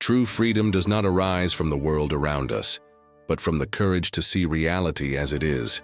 True freedom does not arise from the world around us, but from the courage to see reality as it is,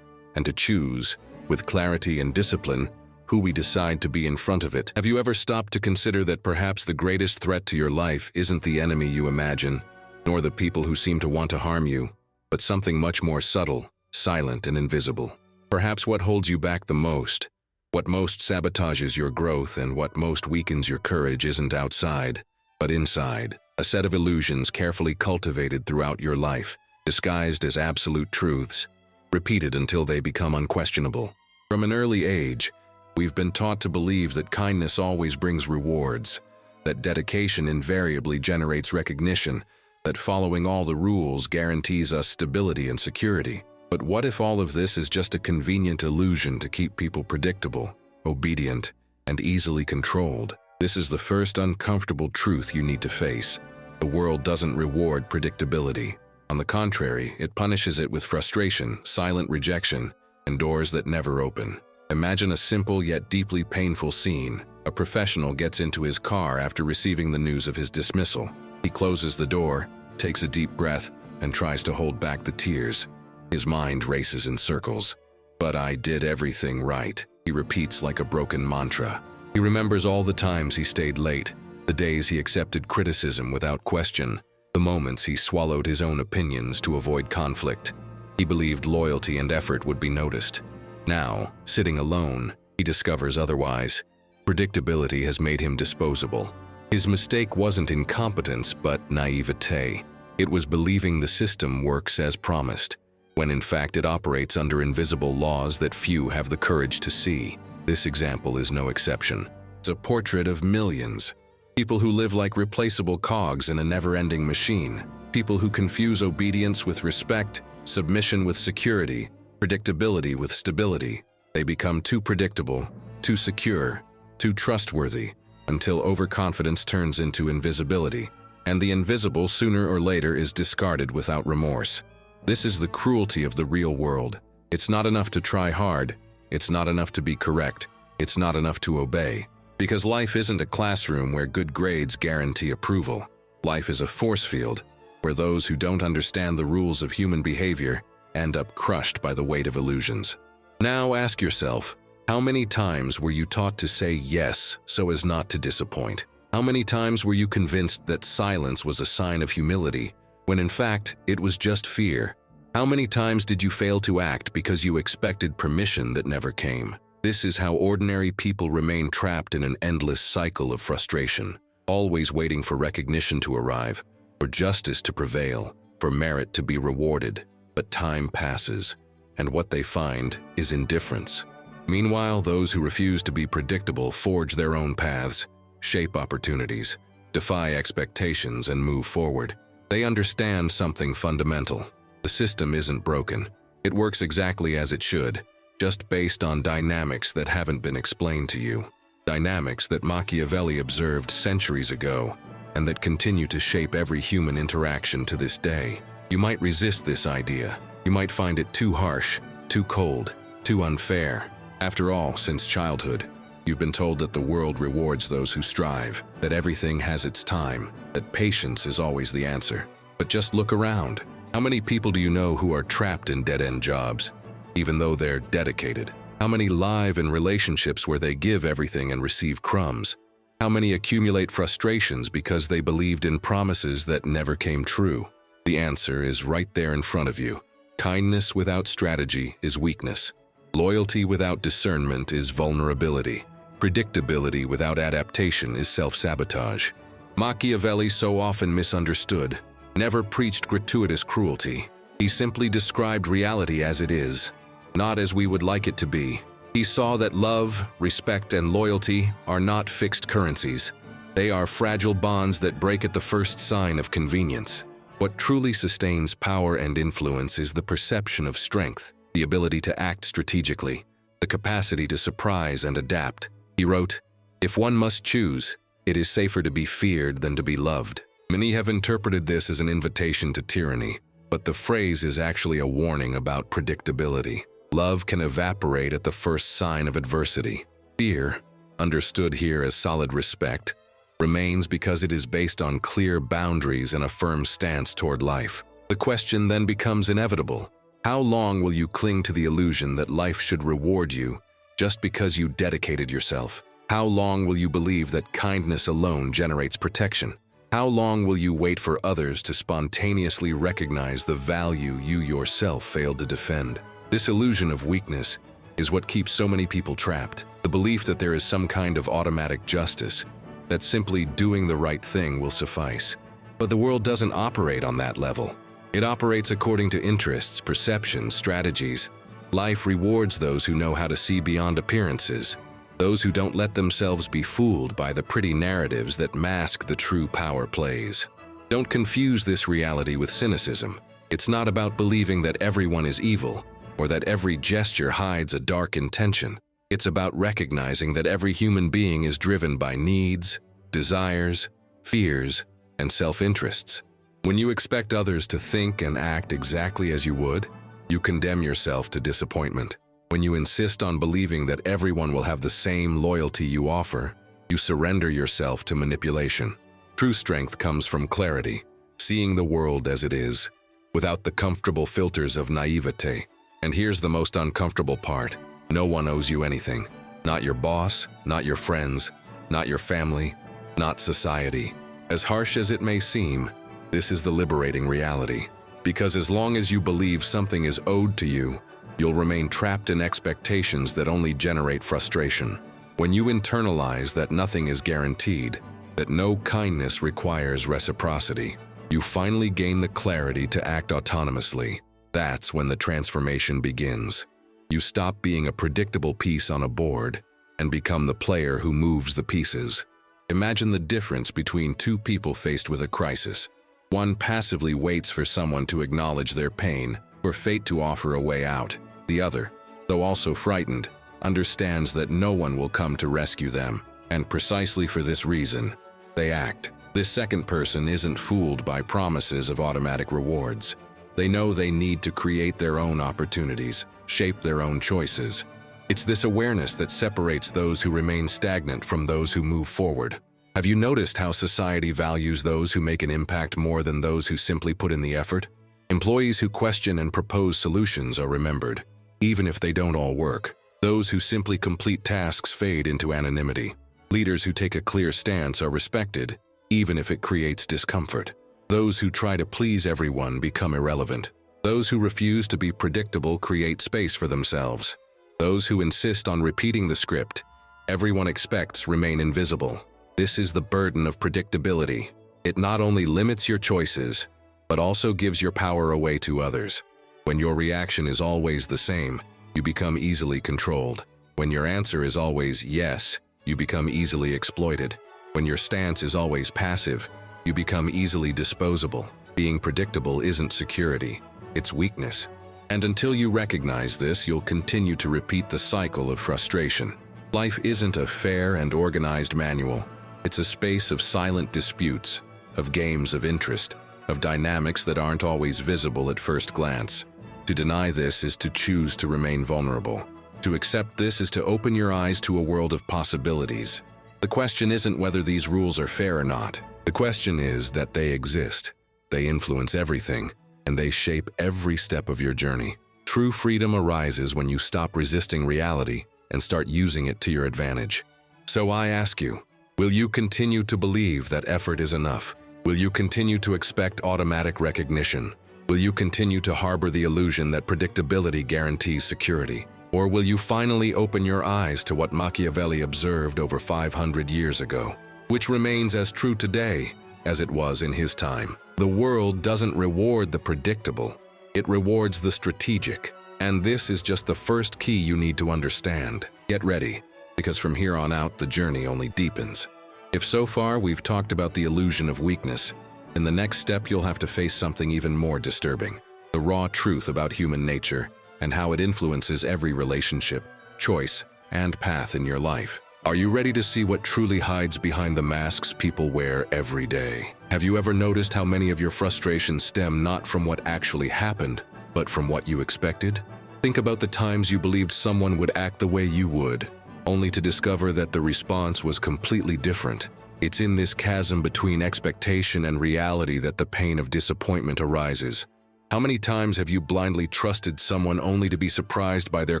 and to choose, with clarity and discipline, who we decide to be in front of it. Have you ever stopped to consider that perhaps the greatest threat to your life isn't the enemy you imagine, nor the people who seem to want to harm you, but something much more subtle, silent, and invisible? Perhaps what holds you back the most, what most sabotages your growth, and what most weakens your courage isn't outside, but inside. A set of illusions carefully cultivated throughout your life, disguised as absolute truths, repeated until they become unquestionable. From an early age, we've been taught to believe that kindness always brings rewards, that dedication invariably generates recognition, that following all the rules guarantees us stability and security. But what if all of this is just a convenient illusion to keep people predictable, obedient, and easily controlled? This is the first uncomfortable truth you need to face. The world doesn't reward predictability. On the contrary, it punishes it with frustration, silent rejection, and doors that never open. Imagine a simple yet deeply painful scene. A professional gets into his car after receiving the news of his dismissal. He closes the door, takes a deep breath, and tries to hold back the tears. His mind races in circles. "But I did everything right," he repeats like a broken mantra. He remembers all the times he stayed late, the days he accepted criticism without question, the moments he swallowed his own opinions to avoid conflict. He believed loyalty and effort would be noticed. Now, sitting alone, he discovers otherwise. Predictability has made him disposable. His mistake wasn't incompetence, but naivete. It was believing the system works as promised, when in fact it operates under invisible laws that few have the courage to see. This example is no exception. It's a portrait of millions. People who live like replaceable cogs in a never-ending machine. People who confuse obedience with respect, submission with security, predictability with stability. They become too predictable, too secure, too trustworthy, until overconfidence turns into invisibility, and the invisible sooner or later is discarded without remorse. This is the cruelty of the real world. It's not enough to try hard. It's not enough to be correct. It's not enough to obey. Because life isn't a classroom where good grades guarantee approval. Life is a force field where those who don't understand the rules of human behavior end up crushed by the weight of illusions. Now ask yourself, how many times were you taught to say yes so as not to disappoint? How many times were you convinced that silence was a sign of humility, when in fact it was just fear? How many times did you fail to act because you expected permission that never came? This is how ordinary people remain trapped in an endless cycle of frustration, always waiting for recognition to arrive, for justice to prevail, for merit to be rewarded. But time passes, and what they find is indifference. Meanwhile, those who refuse to be predictable forge their own paths, shape opportunities, defy expectations, and move forward. They understand something fundamental. The system isn't broken. It works exactly as it should, just based on dynamics that haven't been explained to you. Dynamics that Machiavelli observed centuries ago, and that continue to shape every human interaction to this day. You might resist this idea. You might find it too harsh, too cold, too unfair. After all, since childhood, you've been told that the world rewards those who strive, that everything has its time, that patience is always the answer. But just look around. How many people do you know who are trapped in dead-end jobs, even though they're dedicated? How many live in relationships where they give everything and receive crumbs? How many accumulate frustrations because they believed in promises that never came true? The answer is right there in front of you. Kindness without strategy is weakness. Loyalty without discernment is vulnerability. Predictability without adaptation is self-sabotage. Machiavelli, so often misunderstood, never preached gratuitous cruelty. He simply described reality as it is, not as we would like it to be. He saw that love, respect, and loyalty are not fixed currencies. They are fragile bonds that break at the first sign of convenience. What truly sustains power and influence is the perception of strength, the ability to act strategically, the capacity to surprise and adapt. He wrote, "If one must choose, it is safer to be feared than to be loved." Many have interpreted this as an invitation to tyranny, but the phrase is actually a warning about predictability. Love can evaporate at the first sign of adversity. Fear, understood here as solid respect, remains because it is based on clear boundaries and a firm stance toward life. The question then becomes inevitable. How long will you cling to the illusion that life should reward you just because you dedicated yourself? How long will you believe that kindness alone generates protection? How long will you wait for others to spontaneously recognize the value you yourself failed to defend? This illusion of weakness is what keeps so many people trapped. The belief that there is some kind of automatic justice, that simply doing the right thing will suffice. But the world doesn't operate on that level. It operates according to interests, perceptions, strategies. Life rewards those who know how to see beyond appearances, those who don't let themselves be fooled by the pretty narratives that mask the true power plays. Don't confuse this reality with cynicism. It's not about believing that everyone is evil or that every gesture hides a dark intention. It's about recognizing that every human being is driven by needs, desires, fears, and self-interests. When you expect others to think and act exactly as you would, you condemn yourself to disappointment. When you insist on believing that everyone will have the same loyalty you offer, you surrender yourself to manipulation. True strength comes from clarity, seeing the world as it is, without the comfortable filters of naivete. And here's the most uncomfortable part. No one owes you anything. Not your boss, not your friends, not your family, not society. As harsh as it may seem, this is the liberating reality. Because as long as you believe something is owed to you, you'll remain trapped in expectations that only generate frustration. When you internalize that nothing is guaranteed, that no kindness requires reciprocity, you finally gain the clarity to act autonomously. That's when the transformation begins. You stop being a predictable piece on a board and become the player who moves the pieces. Imagine the difference between two people faced with a crisis. One passively waits for someone to acknowledge their pain, for fate to offer a way out. The other, though also frightened, understands that no one will come to rescue them, and precisely for this reason, they act. This second person isn't fooled by promises of automatic rewards. They know they need to create their own opportunities, shape their own choices. It's this awareness that separates those who remain stagnant from those who move forward. Have you noticed how society values those who make an impact more than those who simply put in the effort? Employees who question and propose solutions are remembered, even if they don't all work. Those who simply complete tasks fade into anonymity. Leaders who take a clear stance are respected, even if it creates discomfort. Those who try to please everyone become irrelevant. Those who refuse to be predictable create space for themselves. Those who insist on repeating the script everyone expects remain invisible. This is the burden of predictability. It not only limits your choices, but also gives your power away to others. When your reaction is always the same, you become easily controlled. When your answer is always yes, you become easily exploited. When your stance is always passive, you become easily disposable. Being predictable isn't security, it's weakness. And until you recognize this, you'll continue to repeat the cycle of frustration. Life isn't a fair and organized manual. It's a space of silent disputes, of games of interest, of dynamics that aren't always visible at first glance. To deny this is to choose to remain vulnerable. To accept this is to open your eyes to a world of possibilities. The question isn't whether these rules are fair or not. The question is that they exist, they influence everything, and they shape every step of your journey. True freedom arises when you stop resisting reality and start using it to your advantage. So I ask you, will you continue to believe that effort is enough? Will you continue to expect automatic recognition? Will you continue to harbor the illusion that predictability guarantees security? Or will you finally open your eyes to what Machiavelli observed over 500 years ago, which remains as true today as it was in his time? The world doesn't reward the predictable, it rewards the strategic. And this is just the first key you need to understand. Get ready, because from here on out, the journey only deepens. If so far we've talked about the illusion of weakness, in the next step you'll have to face something even more disturbing. The raw truth about human nature and how it influences every relationship, choice, and path in your life. Are you ready to see what truly hides behind the masks people wear every day? Have you ever noticed how many of your frustrations stem not from what actually happened, but from what you expected? Think about the times you believed someone would act the way you would, only to discover that the response was completely different. It's in this chasm between expectation and reality that the pain of disappointment arises. How many times have you blindly trusted someone only to be surprised by their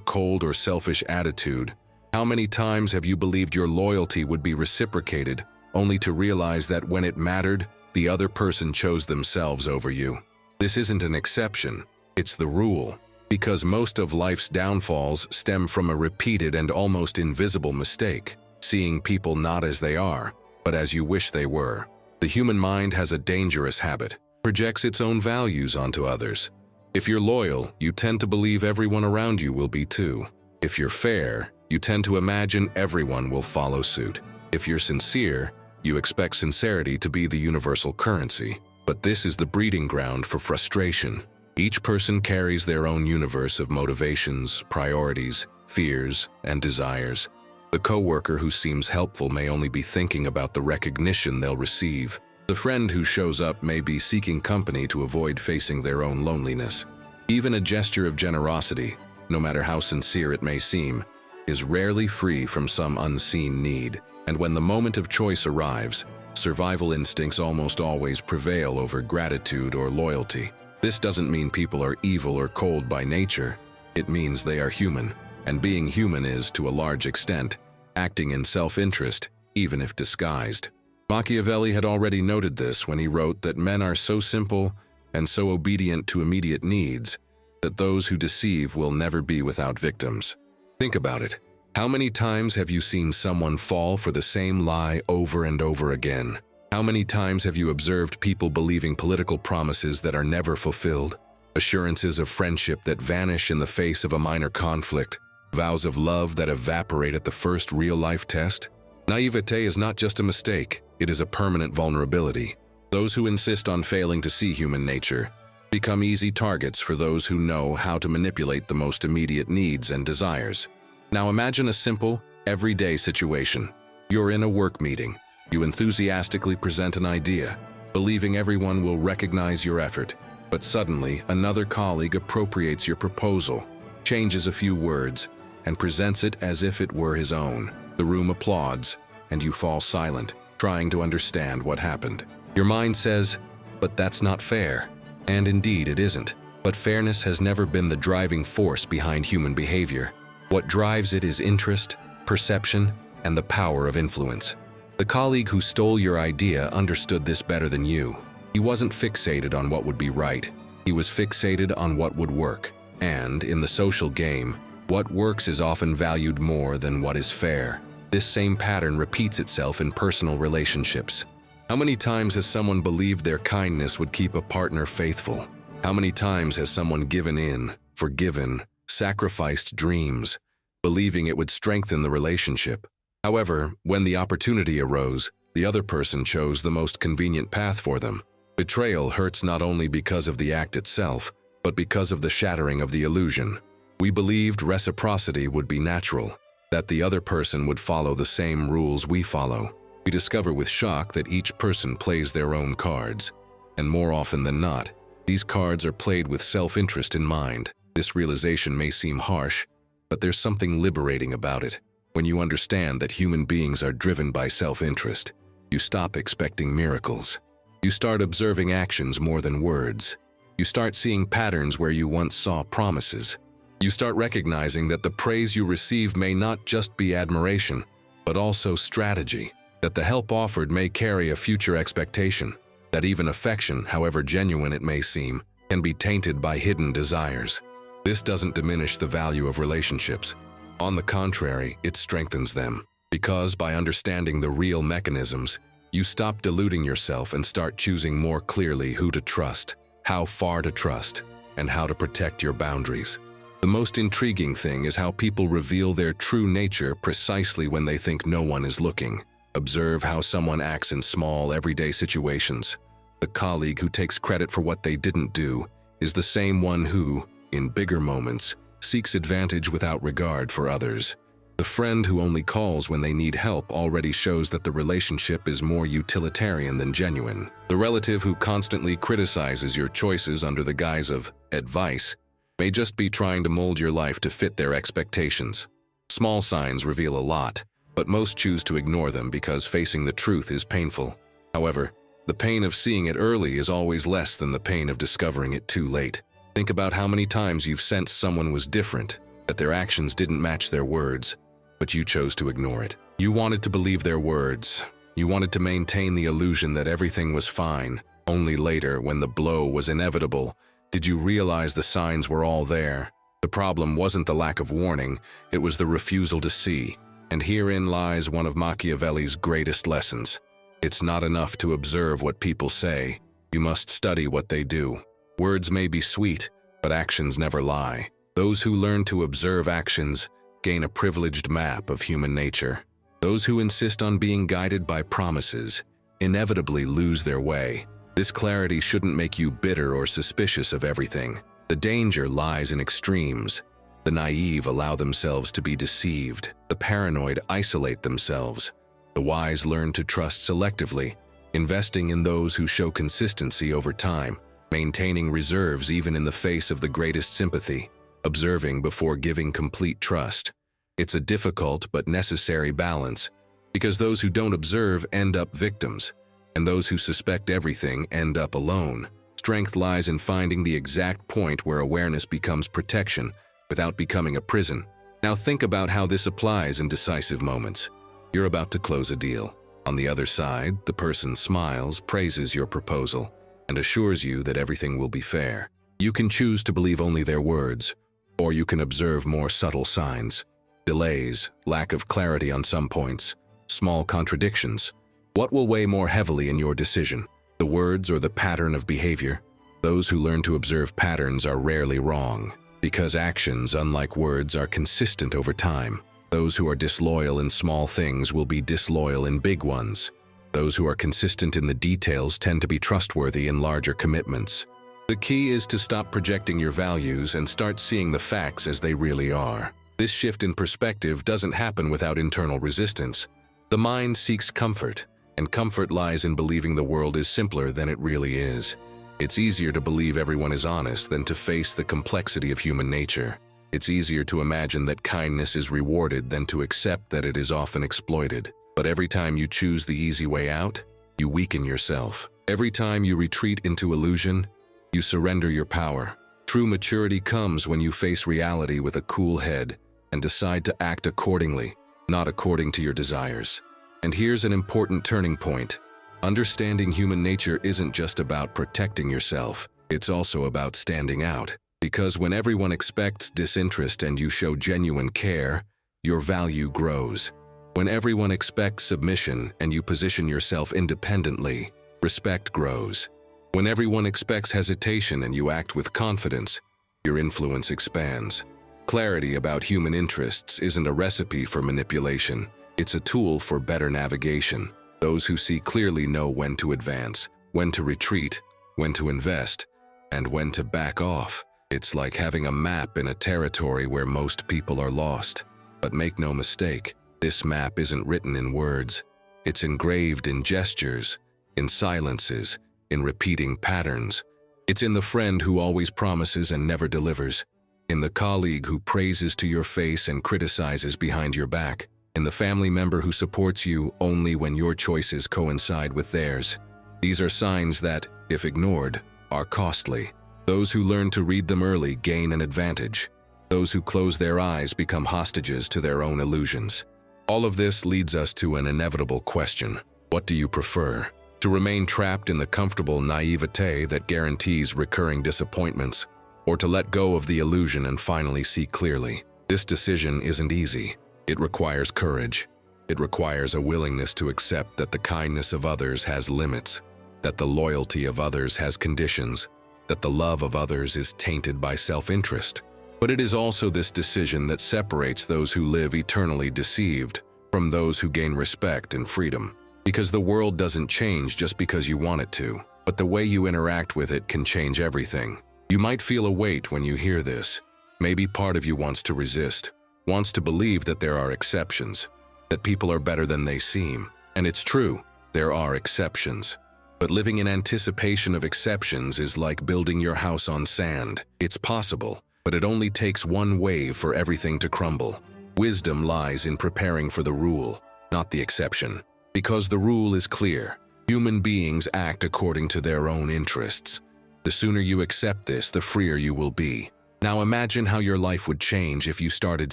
cold or selfish attitude? How many times have you believed your loyalty would be reciprocated, only to realize that when it mattered, the other person chose themselves over you? This isn't an exception, it's the rule, because most of life's downfalls stem from a repeated and almost invisible mistake, seeing people not as they are, but as you wish they were. The human mind has a dangerous habit, projects its own values onto others. If you're loyal, you tend to believe everyone around you will be too. If you're fair, you tend to imagine everyone will follow suit. If you're sincere, you expect sincerity to be the universal currency. But this is the breeding ground for frustration. Each person carries their own universe of motivations, priorities, fears, and desires. The coworker who seems helpful may only be thinking about the recognition they'll receive. The friend who shows up may be seeking company to avoid facing their own loneliness. Even a gesture of generosity, no matter how sincere it may seem, is rarely free from some unseen need. And when the moment of choice arrives, survival instincts almost always prevail over gratitude or loyalty. This doesn't mean people are evil or cold by nature. It means they are human, and being human is, to a large extent, acting in self-interest, even if disguised. Machiavelli had already noted this when he wrote that men are so simple and so obedient to immediate needs that those who deceive will never be without victims. Think about it. How many times have you seen someone fall for the same lie over and over again? How many times have you observed people believing political promises that are never fulfilled, assurances of friendship that vanish in the face of a minor conflict, vows of love that evaporate at the first real-life test? Naivete is not just a mistake, it is a permanent vulnerability. Those who insist on failing to see human nature become easy targets for those who know how to manipulate the most immediate needs and desires. Now imagine a simple, everyday situation. You're in a work meeting. You enthusiastically present an idea, believing everyone will recognize your effort. But suddenly, another colleague appropriates your proposal, changes a few words, and presents it as if it were his own. The room applauds, and you fall silent, trying to understand what happened. Your mind says, "But that's not fair." And indeed it isn't. But fairness has never been the driving force behind human behavior. What drives it is interest, perception, and the power of influence. The colleague who stole your idea understood this better than you. He wasn't fixated on what would be right. He was fixated on what would work. And, in the social game, what works is often valued more than what is fair. This same pattern repeats itself in personal relationships. How many times has someone believed their kindness would keep a partner faithful? How many times has someone given in, forgiven, sacrificed dreams, believing it would strengthen the relationship? However, when the opportunity arose, the other person chose the most convenient path for them. Betrayal hurts not only because of the act itself, but because of the shattering of the illusion. We believed reciprocity would be natural, that the other person would follow the same rules we follow. We discover with shock that each person plays their own cards, and more often than not, these cards are played with self-interest in mind. This realization may seem harsh, but there's something liberating about it. When you understand that human beings are driven by self-interest, you stop expecting miracles. You start observing actions more than words. You start seeing patterns where you once saw promises. You start recognizing that the praise you receive may not just be admiration, but also strategy, that the help offered may carry a future expectation, that even affection, however genuine it may seem, can be tainted by hidden desires. This doesn't diminish the value of relationships. On the contrary, it strengthens them, because by understanding the real mechanisms, you stop deluding yourself and start choosing more clearly who to trust, how far to trust, and how to protect your boundaries. The most intriguing thing is how people reveal their true nature precisely when they think no one is looking. Observe how someone acts in small, everyday situations. The colleague who takes credit for what they didn't do is the same one who, in bigger moments, seeks advantage without regard for others. The friend who only calls when they need help already shows that the relationship is more utilitarian than genuine. The relative who constantly criticizes your choices under the guise of advice may just be trying to mold your life to fit their expectations. Small signs reveal a lot. but most choose to ignore them because facing the truth is painful. However, the pain of seeing it early is always less than the pain of discovering it too late. Think about how many times you've sensed someone was different, that their actions didn't match their words, but you chose to ignore it. You wanted to believe their words. You wanted to maintain the illusion that everything was fine. Only later, when the blow was inevitable, did you realize the signs were all there. The problem wasn't the lack of warning, it was the refusal to see. And herein lies one of Machiavelli's greatest lessons. It's not enough to observe what people say. You must study what they do. Words may be sweet, but actions never lie. Those who learn to observe actions gain a privileged map of human nature. Those who insist on being guided by promises inevitably lose their way. This clarity shouldn't make you bitter or suspicious of everything. The danger lies in extremes. The naive allow themselves to be deceived. The paranoid isolate themselves. The wise learn to trust selectively, investing in those who show consistency over time, maintaining reserves even in the face of the greatest sympathy, observing before giving complete trust. It's a difficult but necessary balance, because those who don't observe end up victims, and those who suspect everything end up alone. Strength lies in finding the exact point where awareness becomes protection without becoming a prison. Now think about how this applies in decisive moments. You're about to close a deal. On the other side, the person smiles, praises your proposal, and assures you that everything will be fair. You can choose to believe only their words, or you can observe more subtle signs. Delays, lack of clarity on some points, small contradictions. What will weigh more heavily in your decision? The words or the pattern of behavior? Those who learn to observe patterns are rarely wrong, because actions, unlike words, are consistent over time. Those who are disloyal in small things will be disloyal in big ones. Those who are consistent in the details tend to be trustworthy in larger commitments. The key is to stop projecting your values and start seeing the facts as they really are. This shift in perspective doesn't happen without internal resistance. The mind seeks comfort, and comfort lies in believing the world is simpler than it really is. It's easier to believe everyone is honest than to face the complexity of human nature. It's easier to imagine that kindness is rewarded than to accept that it is often exploited. But every time you choose the easy way out, you weaken yourself. Every time you retreat into illusion, you surrender your power. True maturity comes when you face reality with a cool head and decide to act accordingly, not according to your desires. And here's an important turning point. Understanding human nature isn't just about protecting yourself, it's also about standing out. Because when everyone expects disinterest and you show genuine care, your value grows. When everyone expects submission and you position yourself independently, respect grows. When everyone expects hesitation and you act with confidence, your influence expands. Clarity about human interests isn't a recipe for manipulation. It's a tool for better navigation. Those who see clearly know when to advance, when to retreat, when to invest, and when to back off. It's like having a map in a territory where most people are lost. But make no mistake, this map isn't written in words. It's engraved in gestures, in silences, in repeating patterns. It's in the friend who always promises and never delivers, in the colleague who praises to your face and criticizes behind your back, in the family member who supports you only when your choices coincide with theirs. These are signs that, if ignored, are costly. Those who learn to read them early gain an advantage. Those who close their eyes become hostages to their own illusions. All of this leads us to an inevitable question. What do you prefer? To remain trapped in the comfortable naivete that guarantees recurring disappointments, or to let go of the illusion and finally see clearly? This decision isn't easy. It requires courage. It requires a willingness to accept that the kindness of others has limits, that the loyalty of others has conditions, that the love of others is tainted by self-interest. But it is also this decision that separates those who live eternally deceived from those who gain respect and freedom. Because the world doesn't change just because you want it to, but the way you interact with it can change everything. You might feel a weight when you hear this. Maybe part of you wants to resist, wants to believe that there are exceptions, that people are better than they seem. And it's true, there are exceptions. But living in anticipation of exceptions is like building your house on sand. It's possible, but it only takes one wave for everything to crumble. Wisdom lies in preparing for the rule, not the exception. Because the rule is clear. Human beings act according to their own interests. The sooner you accept this, the freer you will be. Now imagine how your life would change if you started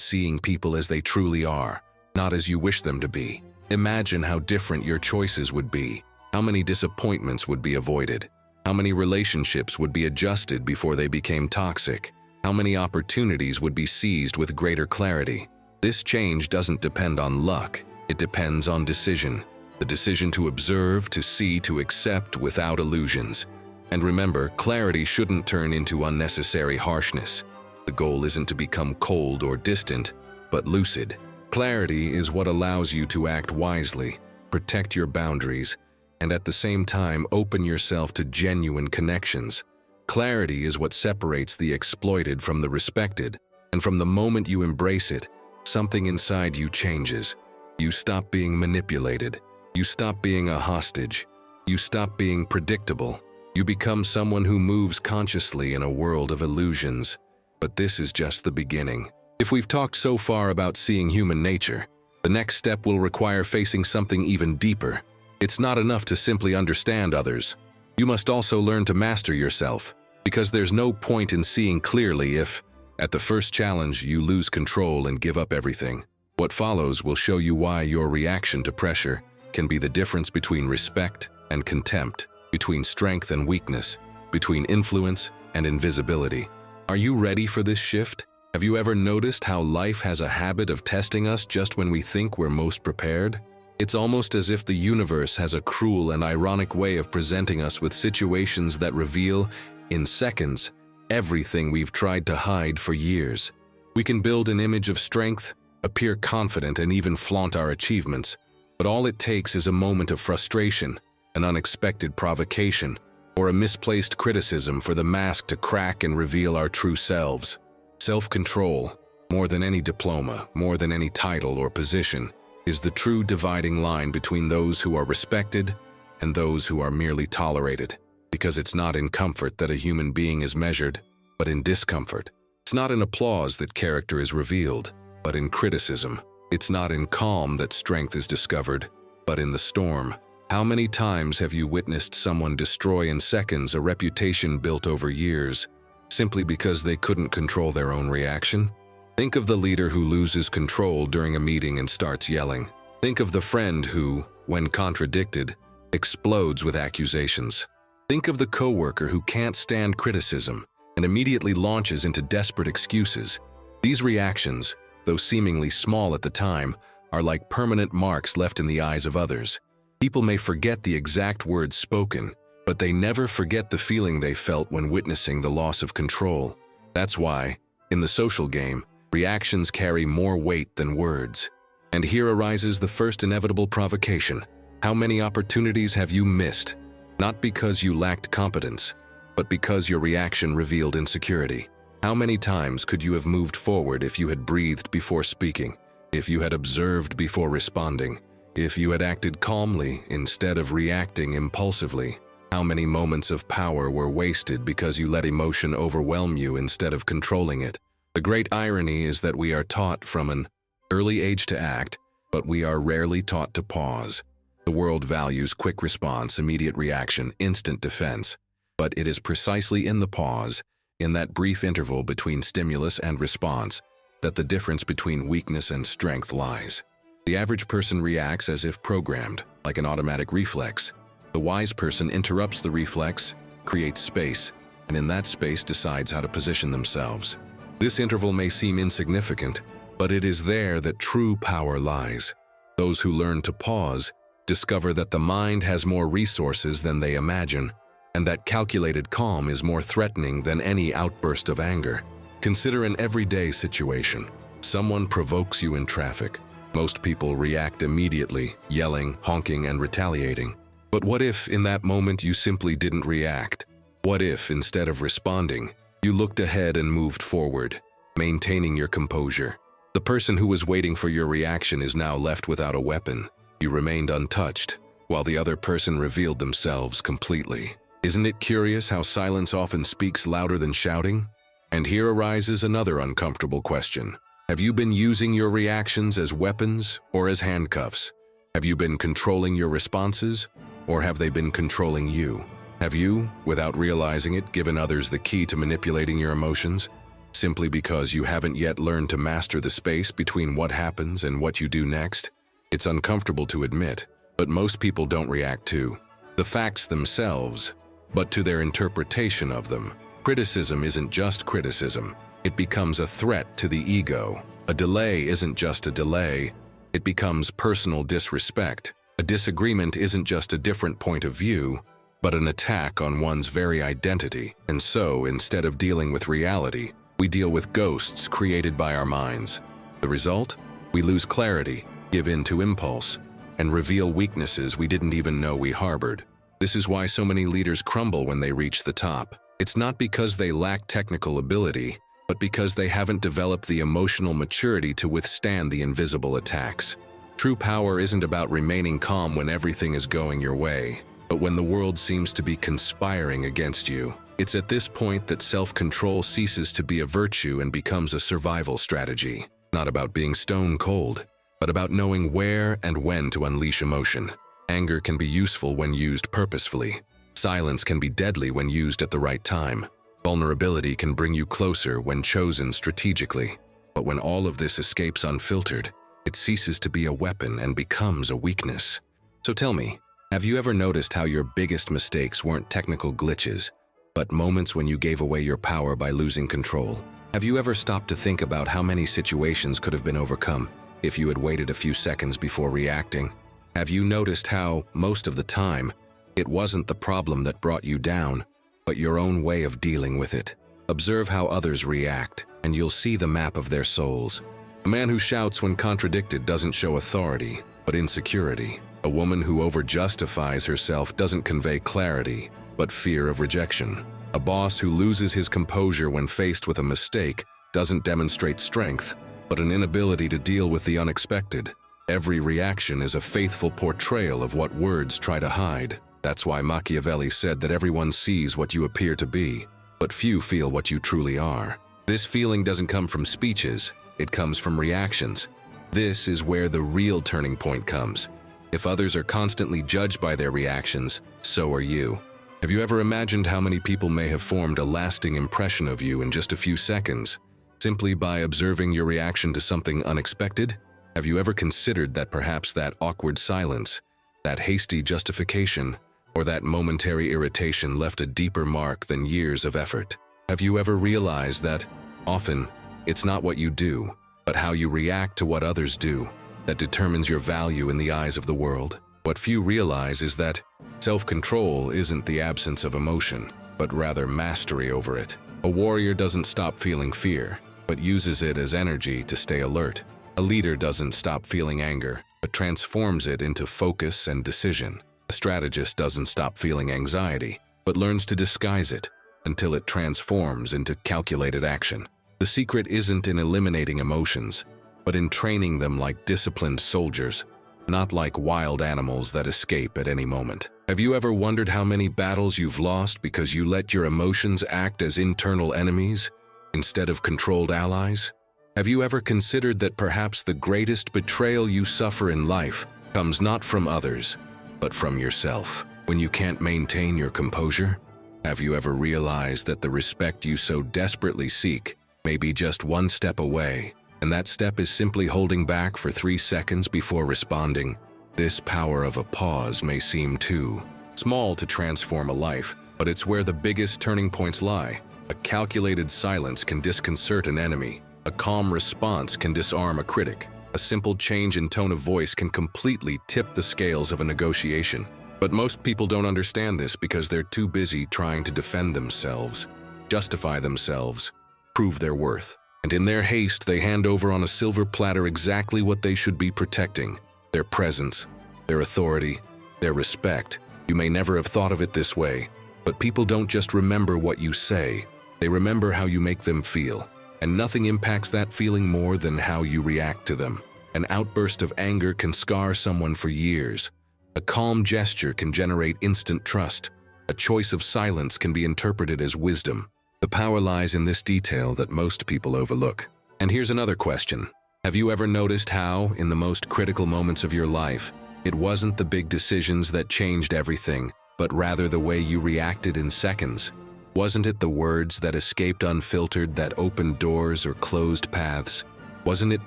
seeing people as they truly are, not as you wish them to be. Imagine how different your choices would be. How many disappointments would be avoided? How many relationships would be adjusted before they became toxic? How many opportunities would be seized with greater clarity? This change doesn't depend on luck. It depends on decision. The decision to observe, to see, to accept without illusions. And remember, clarity shouldn't turn into unnecessary harshness. The goal isn't to become cold or distant, but lucid. Clarity is what allows you to act wisely, protect your boundaries, and at the same time open yourself to genuine connections. Clarity is what separates the exploited from the respected, and from the moment you embrace it, something inside you changes. You stop being manipulated. You stop being a hostage. You stop being predictable. You become someone who moves consciously in a world of illusions. But this is just the beginning. If we've talked so far about seeing human nature, the next step will require facing something even deeper. It's not enough to simply understand others. You must also learn to master yourself, because there's no point in seeing clearly if, at the first challenge, you lose control and give up everything. What follows will show you why your reaction to pressure can be the difference between respect and contempt, between strength and weakness, between influence and invisibility. Are you ready for this shift? Have you ever noticed how life has a habit of testing us just when we think we're most prepared? It's almost as if the universe has a cruel and ironic way of presenting us with situations that reveal, in seconds, everything we've tried to hide for years. We can build an image of strength, appear confident, and even flaunt our achievements, but all it takes is a moment of frustration, an unexpected provocation, or a misplaced criticism for the mask to crack and reveal our true selves. Self-control, more than any diploma, more than any title or position, is the true dividing line between those who are respected and those who are merely tolerated. Because it's not in comfort that a human being is measured, but in discomfort. It's not in applause that character is revealed, but in criticism. It's not in calm that strength is discovered, but in the storm. How many times have you witnessed someone destroy in seconds a reputation built over years, simply because they couldn't control their own reaction? Think of the leader who loses control during a meeting and starts yelling. Think of the friend who, when contradicted, explodes with accusations. Think of the coworker who can't stand criticism and immediately launches into desperate excuses. These reactions, though seemingly small at the time, are like permanent marks left in the eyes of others. People may forget the exact words spoken, but they never forget the feeling they felt when witnessing the loss of control. That's why, in the social game, reactions carry more weight than words. And here arises the first inevitable provocation. How many opportunities have you missed? Not because you lacked competence, but because your reaction revealed insecurity. How many times could you have moved forward if you had breathed before speaking, if you had observed before responding, if you had acted calmly instead of reacting impulsively? How many moments of power were wasted because you let emotion overwhelm you instead of controlling it? The great irony is that we are taught from an early age to act, but we are rarely taught to pause. The world values quick response, immediate reaction, instant defense. But it is precisely in the pause, in that brief interval between stimulus and response, that the difference between weakness and strength lies. The average person reacts as if programmed, like an automatic reflex. The wise person interrupts the reflex, creates space, and in that space decides how to position themselves. This interval may seem insignificant, but it is there that true power lies. Those who learn to pause discover that the mind has more resources than they imagine, and that calculated calm is more threatening than any outburst of anger. Consider an everyday situation. Someone provokes you in traffic. Most people react immediately, yelling, honking, and retaliating. But what if, in that moment, you simply didn't react? What if, instead of responding, you looked ahead and moved forward, maintaining your composure? The person who was waiting for your reaction is now left without a weapon. You remained untouched, while the other person revealed themselves completely. Isn't it curious how silence often speaks louder than shouting? And here arises another uncomfortable question. Have you been using your reactions as weapons or as handcuffs? Have you been controlling your responses, or have they been controlling you? Have you, without realizing it, given others the key to manipulating your emotions, simply because you haven't yet learned to master the space between what happens and what you do next? It's uncomfortable to admit, but most people don't react to the facts themselves, but to their interpretation of them. Criticism isn't just criticism. It becomes a threat to the ego. A delay isn't just a delay. It becomes personal disrespect. A disagreement isn't just a different point of view, but an attack on one's very identity. And so, instead of dealing with reality, we deal with ghosts created by our minds. The result? We lose clarity, give in to impulse, and reveal weaknesses we didn't even know we harbored. This is why so many leaders crumble when they reach the top. It's not because they lack technical ability, but because they haven't developed the emotional maturity to withstand the invisible attacks. True power isn't about remaining calm when everything is going your way, but when the world seems to be conspiring against you. It's at this point that self-control ceases to be a virtue and becomes a survival strategy. Not about being stone cold, but about knowing where and when to unleash emotion. Anger can be useful when used purposefully. Silence can be deadly when used at the right time. Vulnerability can bring you closer when chosen strategically. But when all of this escapes unfiltered, it ceases to be a weapon and becomes a weakness. So tell me, have you ever noticed how your biggest mistakes weren't technical glitches, but moments when you gave away your power by losing control? Have you ever stopped to think about how many situations could have been overcome if you had waited a few seconds before reacting? Have you noticed how, most of the time, it wasn't the problem that brought you down, but your own way of dealing with it? Observe how others react, and you'll see the map of their souls. A man who shouts when contradicted doesn't show authority, but insecurity. A woman who over-justifies herself doesn't convey clarity, but fear of rejection. A boss who loses his composure when faced with a mistake doesn't demonstrate strength, but an inability to deal with the unexpected. Every reaction is a faithful portrayal of what words try to hide. That's why Machiavelli said that everyone sees what you appear to be, but few feel what you truly are. This feeling doesn't come from speeches, it comes from reactions. This is where the real turning point comes. If others are constantly judged by their reactions, so are you. Have you ever imagined how many people may have formed a lasting impression of you in just a few seconds, simply by observing your reaction to something unexpected? Have you ever considered that perhaps that awkward silence, that hasty justification, or that momentary irritation left a deeper mark than years of effort? Have you ever realized that, often, it's not what you do, but how you react to what others do, that determines your value in the eyes of the world? What few realize is that self-control isn't the absence of emotion, but rather mastery over it. A warrior doesn't stop feeling fear, but uses it as energy to stay alert. A leader doesn't stop feeling anger, but transforms it into focus and decision. A strategist doesn't stop feeling anxiety, but learns to disguise it until it transforms into calculated action. The secret isn't in eliminating emotions, but in training them like disciplined soldiers, not like wild animals that escape at any moment. Have you ever wondered how many battles you've lost because you let your emotions act as internal enemies instead of controlled allies? Have you ever considered that perhaps the greatest betrayal you suffer in life comes not from others, but from yourself? When you can't maintain your composure? Have you ever realized that the respect you so desperately seek may be just one step away, and that step is simply holding back for 3 seconds before responding? This power of a pause may seem too small to transform a life, but it's where the biggest turning points lie. A calculated silence can disconcert an enemy. A calm response can disarm a critic. A simple change in tone of voice can completely tip the scales of a negotiation. But most people don't understand this because they're too busy trying to defend themselves, justify themselves, prove their worth. And in their haste, they hand over on a silver platter exactly what they should be protecting: their presence, their authority, their respect. You may never have thought of it this way, but people don't just remember what you say, they remember how you make them feel. And nothing impacts that feeling more than how you react to them. An outburst of anger can scar someone for years. A calm gesture can generate instant trust. A choice of silence can be interpreted as wisdom. The power lies in this detail that most people overlook. And here's another question. Have you ever noticed how, in the most critical moments of your life, It wasn't the big decisions that changed everything, but rather the way you reacted in seconds. Wasn't it the words that escaped unfiltered that opened doors or closed paths? Wasn't it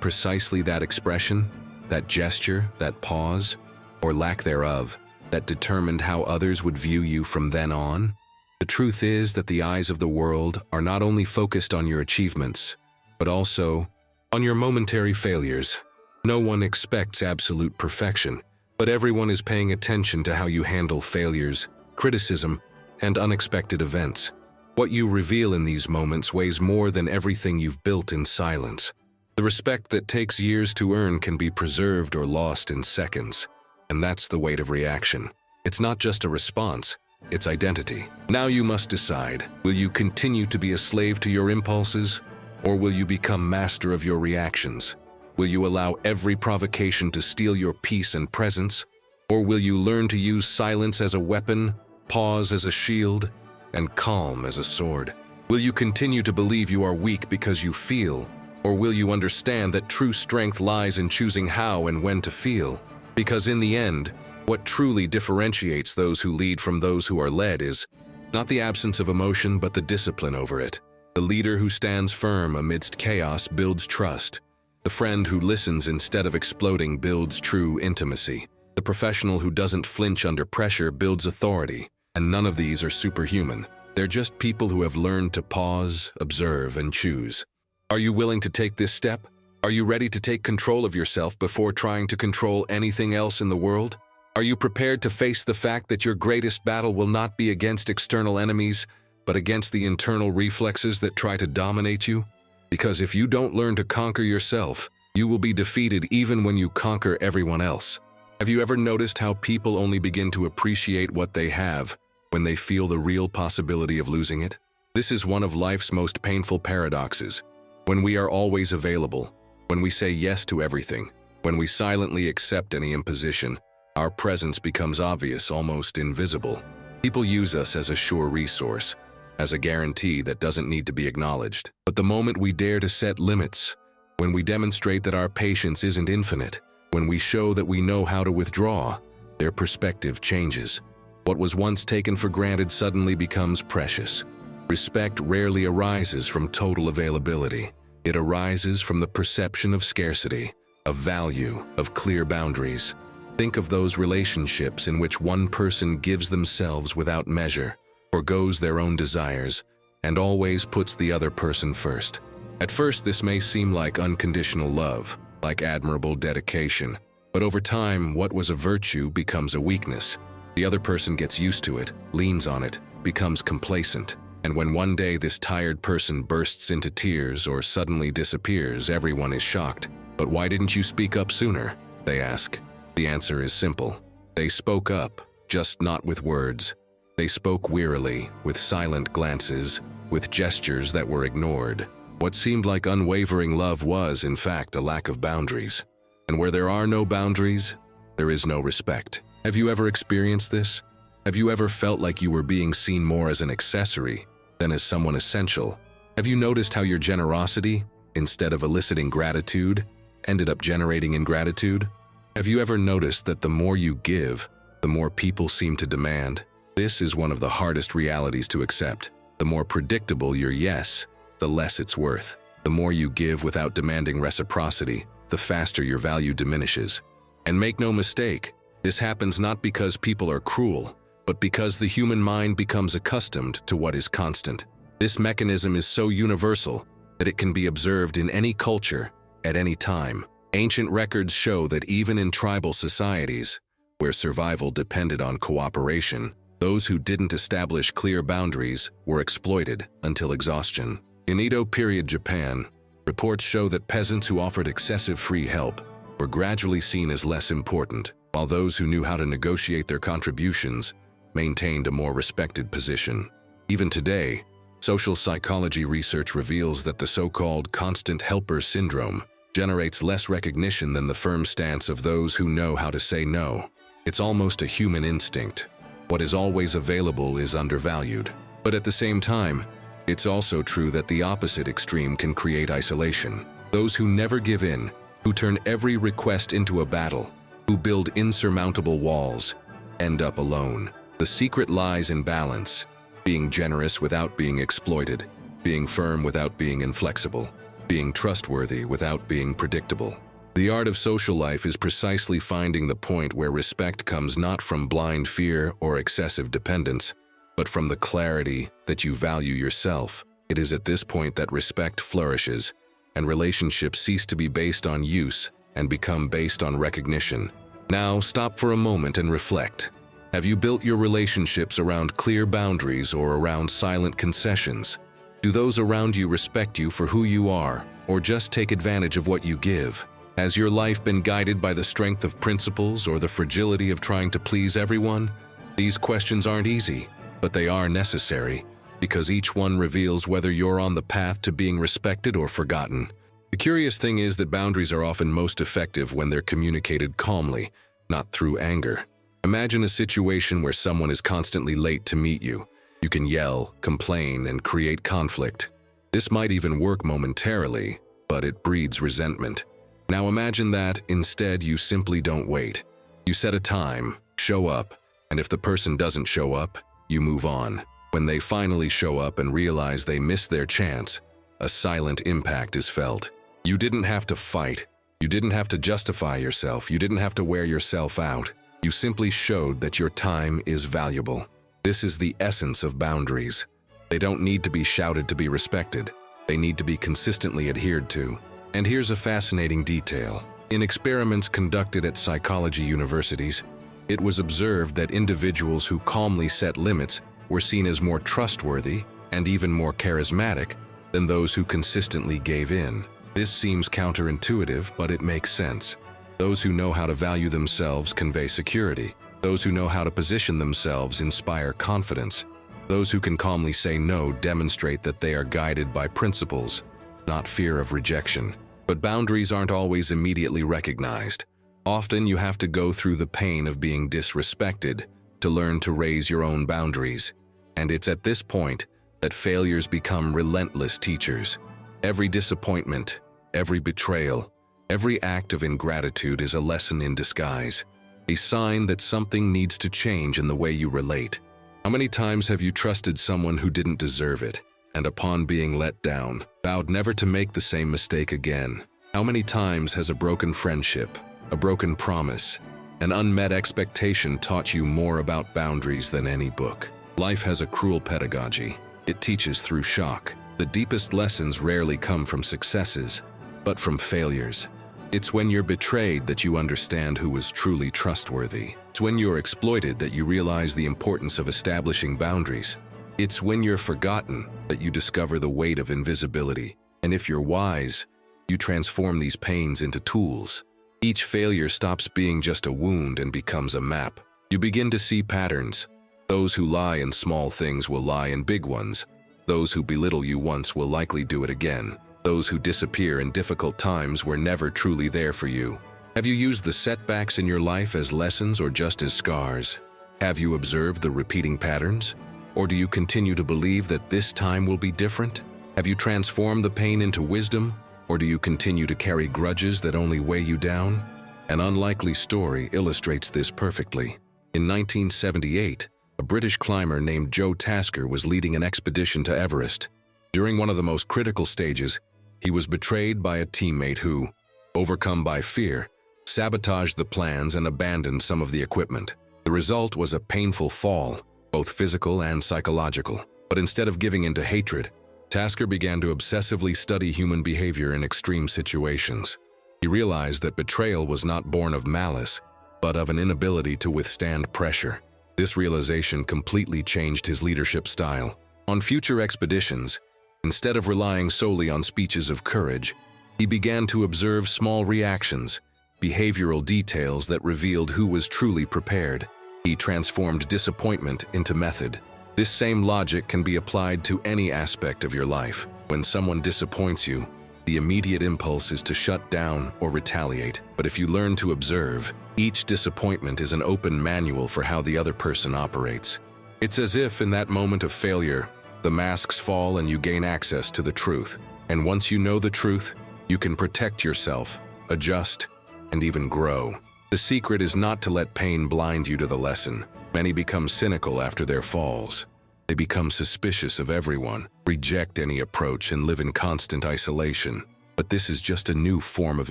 precisely that expression, that gesture, that pause, or lack thereof, that determined how others would view you from then on? The truth is that the eyes of the world are not only focused on your achievements, but also on your momentary failures. No one expects absolute perfection, but everyone is paying attention to how you handle failures, criticism, and unexpected events. What you reveal in these moments weighs more than everything you've built in silence. The respect that takes years to earn can be preserved or lost in seconds. And that's the weight of reaction. It's not just a response, it's identity. Now you must decide, will you continue to be a slave to your impulses, or will you become master of your reactions? Will you allow every provocation to steal your peace and presence, or will you learn to use silence as a weapon, pause as a shield, and calm as a sword? Will you continue to believe you are weak because you feel, or will you understand that true strength lies in choosing how and when to feel? Because in the end, what truly differentiates those who lead from those who are led is not the absence of emotion, but the discipline over it. The leader who stands firm amidst chaos builds trust. The friend who listens instead of exploding builds true intimacy. The professional who doesn't flinch under pressure builds authority. And none of these are superhuman. They're just people who have learned to pause, observe, and choose. Are you willing to take this step? Are you ready to take control of yourself before trying to control anything else in the world? Are you prepared to face the fact that your greatest battle will not be against external enemies, but against the internal reflexes that try to dominate you? Because if you don't learn to conquer yourself, you will be defeated even when you conquer everyone else. Have you ever noticed how people only begin to appreciate what they have when they feel the real possibility of losing it? This is one of life's most painful paradoxes. When we are always available, when we say yes to everything, when we silently accept any imposition, our presence becomes obvious, almost invisible. People use us as a sure resource, as a guarantee that doesn't need to be acknowledged. But the moment we dare to set limits, when we demonstrate that our patience isn't infinite, when we show that we know how to withdraw, their perspective changes. What was once taken for granted suddenly becomes precious. Respect rarely arises from total availability. It arises from the perception of scarcity, of value, of clear boundaries. Think of those relationships in which one person gives themselves without measure, forgoes their own desires, and always puts the other person first. At first, this may seem like unconditional love, like admirable dedication, but over time, what was a virtue becomes a weakness. The other person gets used to it, leans on it, becomes complacent. And when one day this tired person bursts into tears or suddenly disappears, everyone is shocked. But why didn't you speak up sooner? They ask. The answer is simple. They spoke up, just not with words. They spoke wearily, with silent glances, with gestures that were ignored. What seemed like unwavering love was, in fact, a lack of boundaries. And where there are no boundaries, there is no respect. Have you ever experienced this? Have you ever felt like you were being seen more as an accessory than as someone essential? Have you noticed how your generosity, instead of eliciting gratitude, ended up generating ingratitude? Have you ever noticed that the more you give, the more people seem to demand? This is one of the hardest realities to accept. The more predictable your yes, the less it's worth. The more you give without demanding reciprocity, the faster your value diminishes. And make no mistake, this happens not because people are cruel, but because the human mind becomes accustomed to what is constant. This mechanism is so universal that it can be observed in any culture, at any time. Ancient records show that even in tribal societies, where survival depended on cooperation, those who didn't establish clear boundaries were exploited until exhaustion. In Edo period Japan, reports show that peasants who offered excessive free help were gradually seen as less important, while those who knew how to negotiate their contributions maintained a more respected position. Even today, social psychology research reveals that the so-called constant helper syndrome generates less recognition than the firm stance of those who know how to say no. It's almost a human instinct. What is always available is undervalued. But at the same time, it's also true that the opposite extreme can create isolation. Those who never give in, who turn every request into a battle, who build insurmountable walls, end up alone. The secret lies in balance, being generous without being exploited, being firm without being inflexible, being trustworthy without being predictable. The art of social life is precisely finding the point where respect comes not from blind fear or excessive dependence, but from the clarity that you value yourself. It is at this point that respect flourishes, and relationships cease to be based on use and become based on recognition. Now, stop for a moment and reflect. Have you built your relationships around clear boundaries or around silent concessions? Do those around you respect you for who you are, or just take advantage of what you give? Has your life been guided by the strength of principles or the fragility of trying to please everyone? These questions aren't easy, but they are necessary, because each one reveals whether you're on the path to being respected or forgotten. The curious thing is that boundaries are often most effective when they're communicated calmly, not through anger. Imagine a situation where someone is constantly late to meet you. You can yell, complain, and create conflict. This might even work momentarily, but it breeds resentment. Now imagine that, instead, you simply don't wait. You set a time, show up, and if the person doesn't show up, you move on. When they finally show up and realize they missed their chance, a silent impact is felt. You didn't have to fight. You didn't have to justify yourself. You didn't have to wear yourself out. You simply showed that your time is valuable. This is the essence of boundaries. They don't need to be shouted to be respected. They need to be consistently adhered to. And here's a fascinating detail. In experiments conducted at psychology universities, it was observed that individuals who calmly set limits were seen as more trustworthy and even more charismatic than those who consistently gave in. This seems counterintuitive, but it makes sense. Those who know how to value themselves convey security. Those who know how to position themselves inspire confidence. Those who can calmly say no demonstrate that they are guided by principles, not fear of rejection. But boundaries aren't always immediately recognized. Often you have to go through the pain of being disrespected to learn to raise your own boundaries. And it's at this point that failures become relentless teachers. Every disappointment, every betrayal, every act of ingratitude is a lesson in disguise, a sign that something needs to change in the way you relate. How many times have you trusted someone who didn't deserve it, and upon being let down, vowed never to make the same mistake again? How many times has a broken friendship, a broken promise, an unmet expectation taught you more about boundaries than any book? Life has a cruel pedagogy. It teaches through shock. The deepest lessons rarely come from successes, but from failures. It's when you're betrayed that you understand who is truly trustworthy. It's when you're exploited that you realize the importance of establishing boundaries. It's when you're forgotten that you discover the weight of invisibility. And if you're wise, you transform these pains into tools. Each failure stops being just a wound and becomes a map. You begin to see patterns. Those who lie in small things will lie in big ones. Those who belittle you once will likely do it again. Those who disappear in difficult times were never truly there for you. Have you used the setbacks in your life as lessons or just as scars? Have you observed the repeating patterns? Or do you continue to believe that this time will be different? Have you transformed the pain into wisdom? Or do you continue to carry grudges that only weigh you down? An unlikely story illustrates this perfectly. In 1978, a British climber named Joe Tasker was leading an expedition to Everest. During one of the most critical stages, he was betrayed by a teammate who, overcome by fear, sabotaged the plans and abandoned some of the equipment. The result was a painful fall, both physical and psychological. But instead of giving in to hatred, Tasker began to obsessively study human behavior in extreme situations. He realized that betrayal was not born of malice, but of an inability to withstand pressure. This realization completely changed his leadership style. On future expeditions, instead of relying solely on speeches of courage, he began to observe small reactions, behavioral details that revealed who was truly prepared. He transformed disappointment into method. This same logic can be applied to any aspect of your life. When someone disappoints you, the immediate impulse is to shut down or retaliate. But if you learn to observe, each disappointment is an open manual for how the other person operates. It's as if in that moment of failure, the masks fall and you gain access to the truth. And once you know the truth, you can protect yourself, adjust, and even grow. The secret is not to let pain blind you to the lesson. Many become cynical after their falls. They become suspicious of everyone, reject any approach, and live in constant isolation. But this is just a new form of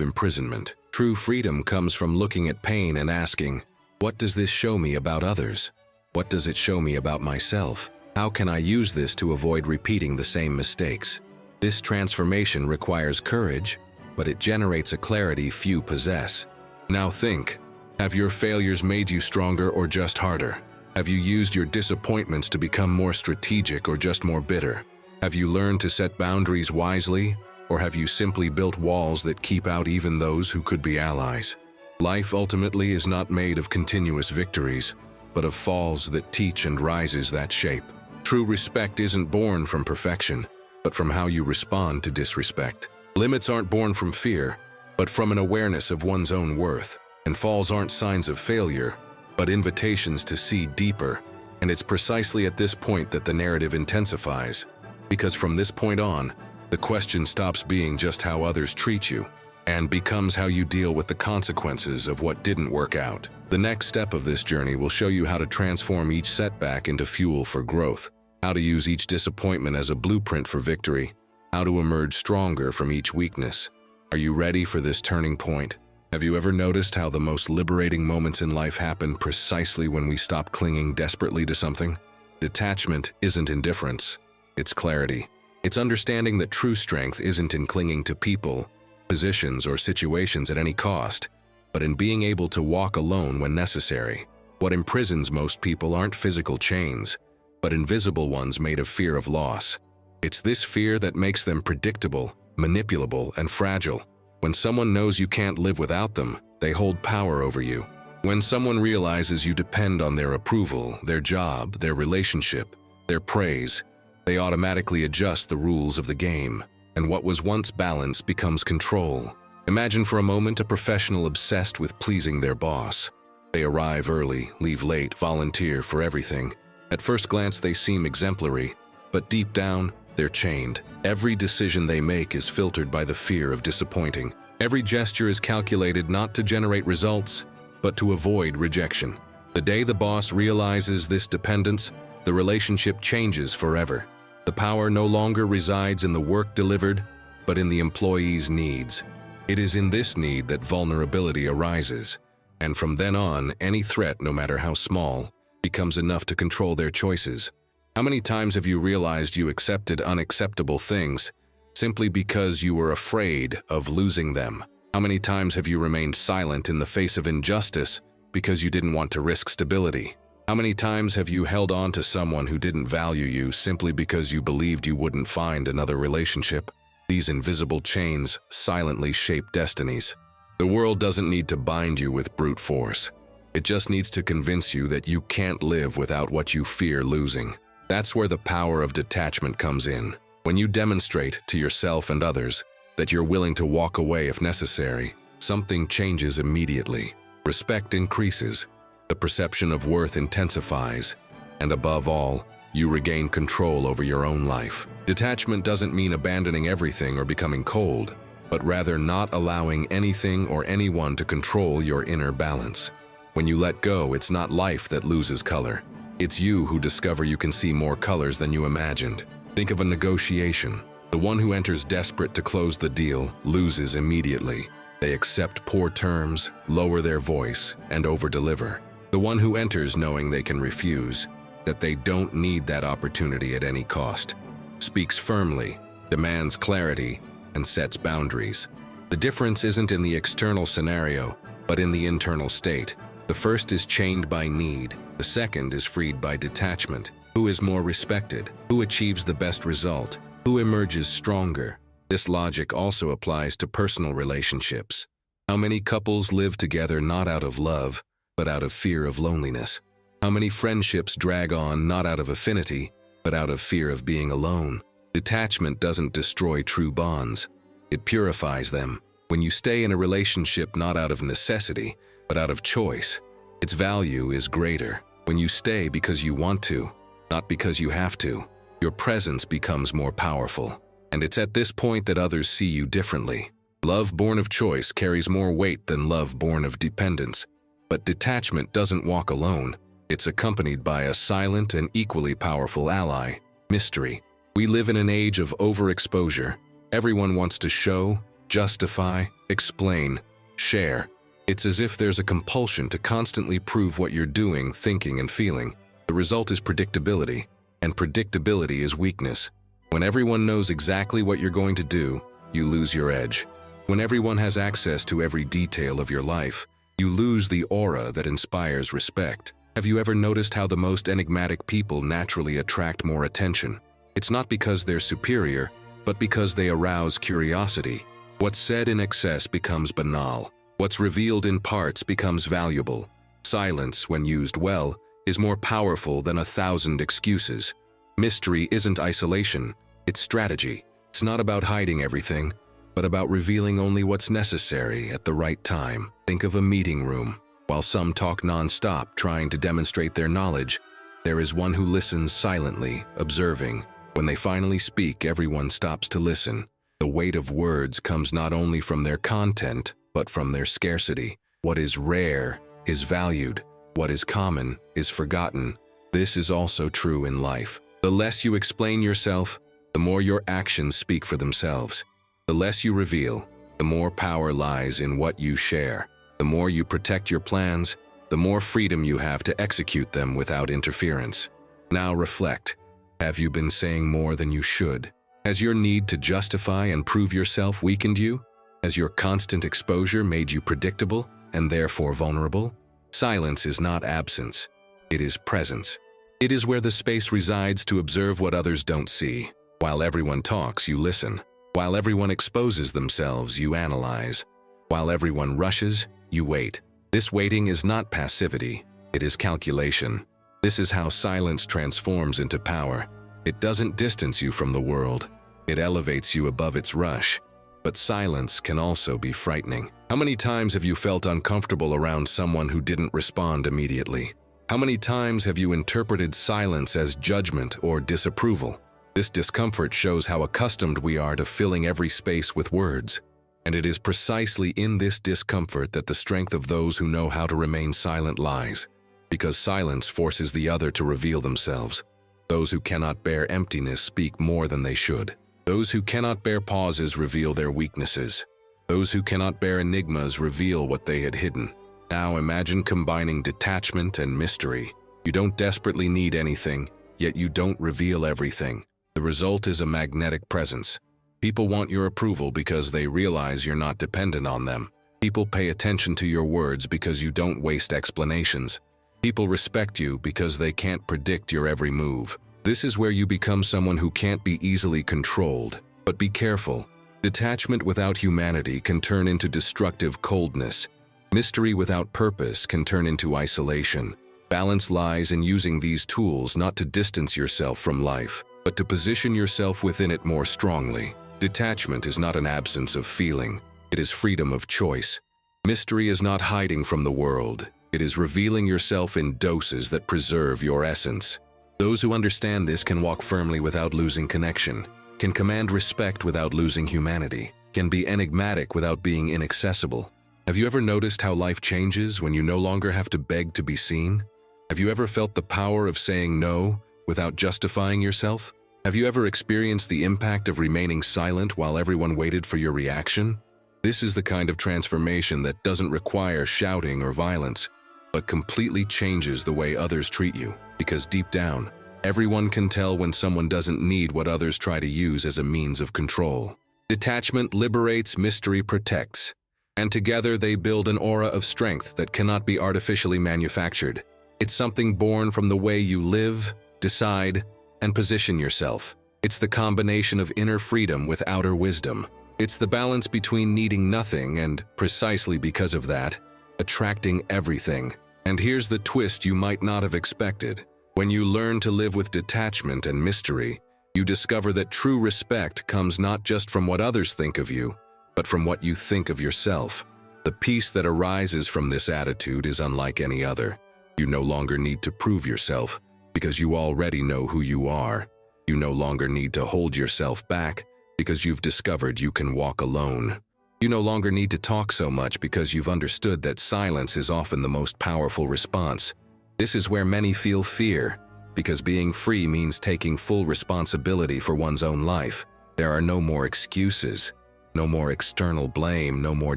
imprisonment. True freedom comes from looking at pain and asking, what does this show me about others? What does it show me about myself? How can I use this to avoid repeating the same mistakes? This transformation requires courage, but it generates a clarity few possess. Now think, have your failures made you stronger or just harder? Have you used your disappointments to become more strategic or just more bitter? Have you learned to set boundaries wisely, or have you simply built walls that keep out even those who could be allies? Life ultimately is not made of continuous victories, but of falls that teach and rises that shape. True respect isn't born from perfection, but from how you respond to disrespect. Limits aren't born from fear, but from an awareness of one's own worth. And falls aren't signs of failure, but invitations to see deeper. And it's precisely at this point that the narrative intensifies. Because from this point on, the question stops being just how others treat you, and becomes how you deal with the consequences of what didn't work out. The next step of this journey will show you how to transform each setback into fuel for growth, how to use each disappointment as a blueprint for victory, how to emerge stronger from each weakness. Are you ready for this turning point? Have you ever noticed how the most liberating moments in life happen precisely when we stop clinging desperately to something? Detachment isn't indifference, it's clarity. It's understanding that true strength isn't in clinging to people, positions, or situations at any cost, but in being able to walk alone when necessary. What imprisons most people aren't physical chains, but invisible ones made of fear of loss. It's this fear that makes them predictable, manipulable, and fragile. When someone knows you can't live without them, they hold power over you. When someone realizes you depend on their approval, their job, their relationship, their praise, they automatically adjust the rules of the game, and what was once balance becomes control. Imagine for a moment a professional obsessed with pleasing their boss. They arrive early, leave late, volunteer for everything. At first glance, they seem exemplary, but deep down, they're chained. Every decision they make is filtered by the fear of disappointing. Every gesture is calculated not to generate results, but to avoid rejection. The day the boss realizes this dependence, the relationship changes forever. The power no longer resides in the work delivered, but in the employee's needs. It is in this need that vulnerability arises, and from then on, any threat, no matter how small, becomes enough to control their choices. How many times have you realized you accepted unacceptable things simply because you were afraid of losing them? How many times have you remained silent in the face of injustice because you didn't want to risk stability? How many times have you held on to someone who didn't value you simply because you believed you wouldn't find another relationship? These invisible chains silently shape destinies. The world doesn't need to bind you with brute force. It just needs to convince you that you can't live without what you fear losing. That's where the power of detachment comes in. When you demonstrate to yourself and others that you're willing to walk away if necessary, something changes immediately. Respect increases, the perception of worth intensifies, and above all, you regain control over your own life. Detachment doesn't mean abandoning everything or becoming cold, but rather not allowing anything or anyone to control your inner balance. When you let go, it's not life that loses color. It's you who discover you can see more colors than you imagined. Think of a negotiation. The one who enters desperate to close the deal loses immediately. They accept poor terms, lower their voice, and over-deliver. The one who enters knowing they can refuse, that they don't need that opportunity at any cost, speaks firmly, demands clarity, and sets boundaries. The difference isn't in the external scenario, but in the internal state. The first is chained by need. The second is freed by detachment. Who is more respected? Who achieves the best result? Who emerges stronger? This logic also applies to personal relationships. How many couples live together not out of love, but out of fear of loneliness? How many friendships drag on not out of affinity, but out of fear of being alone? Detachment doesn't destroy true bonds. It purifies them. When you stay in a relationship not out of necessity, but out of choice, its value is greater. When you stay because you want to, not because you have to, your presence becomes more powerful. And it's at this point that others see you differently. Love born of choice carries more weight than love born of dependence. But detachment doesn't walk alone. It's accompanied by a silent and equally powerful ally, mystery. We live in an age of overexposure. Everyone wants to show, justify, explain, share. It's as if there's a compulsion to constantly prove what you're doing, thinking, and feeling. The result is predictability, and predictability is weakness. When everyone knows exactly what you're going to do, you lose your edge. When everyone has access to every detail of your life, you lose the aura that inspires respect. Have you ever noticed how the most enigmatic people naturally attract more attention? It's not because they're superior, but because they arouse curiosity. What's said in excess becomes banal. What's revealed in parts becomes valuable. Silence, when used well, is more powerful than 1,000 excuses. Mystery isn't isolation, it's strategy. It's not about hiding everything, but about revealing only what's necessary at the right time. Think of a meeting room. While some talk non-stop, trying to demonstrate their knowledge, there is one who listens silently, observing. When they finally speak, everyone stops to listen. The weight of words comes not only from their content, but from their scarcity. What is rare is valued. What is common is forgotten. This is also true in life. The less you explain yourself, the more your actions speak for themselves. The less you reveal, the more power lies in what you share. The more you protect your plans, the more freedom you have to execute them without interference. Now reflect. Have you been saying more than you should? Has your need to justify and prove yourself weakened you? Has your constant exposure made you predictable and therefore vulnerable? Silence is not absence. It is presence. It is where the space resides to observe what others don't see. While everyone talks, you listen. While everyone exposes themselves, you analyze. While everyone rushes, you wait. This waiting is not passivity, it is calculation. This is how silence transforms into power. It doesn't distance you from the world, it elevates you above its rush. But silence can also be frightening. How many times have you felt uncomfortable around someone who didn't respond immediately? How many times have you interpreted silence as judgment or disapproval? This discomfort shows how accustomed we are to filling every space with words. And it is precisely in this discomfort that the strength of those who know how to remain silent lies. Because silence forces the other to reveal themselves. Those who cannot bear emptiness speak more than they should. Those who cannot bear pauses reveal their weaknesses. Those who cannot bear enigmas reveal what they had hidden. Now imagine combining detachment and mystery. You don't desperately need anything, yet you don't reveal everything. The result is a magnetic presence. People want your approval because they realize you're not dependent on them. People pay attention to your words because you don't waste explanations. People respect you because they can't predict your every move. This is where you become someone who can't be easily controlled. But be careful. Detachment without humanity can turn into destructive coldness. Mystery without purpose can turn into isolation. Balance lies in using these tools not to distance yourself from life, but to position yourself within it more strongly. Detachment is not an absence of feeling. It is freedom of choice. Mystery is not hiding from the world. It is revealing yourself in doses that preserve your essence. Those who understand this can walk firmly without losing connection, can command respect without losing humanity, can be enigmatic without being inaccessible. Have you ever noticed how life changes when you no longer have to beg to be seen? Have you ever felt the power of saying no without justifying yourself? Have you ever experienced the impact of remaining silent while everyone waited for your reaction? This is the kind of transformation that doesn't require shouting or violence, but completely changes the way others treat you. Because deep down, everyone can tell when someone doesn't need what others try to use as a means of control. Detachment liberates, mystery protects, and together they build an aura of strength that cannot be artificially manufactured. It's something born from the way you live, decide, and position yourself. It's the combination of inner freedom with outer wisdom. It's the balance between needing nothing and, precisely because of that, attracting everything. And here's the twist you might not have expected. When you learn to live with detachment and mystery, you discover that true respect comes not just from what others think of you, but from what you think of yourself. The peace that arises from this attitude is unlike any other. You no longer need to prove yourself, because you already know who you are. You no longer need to hold yourself back, because you've discovered you can walk alone. You no longer need to talk so much because you've understood that silence is often the most powerful response. This is where many feel fear, because being free means taking full responsibility for one's own life. There are no more excuses, no more external blame, no more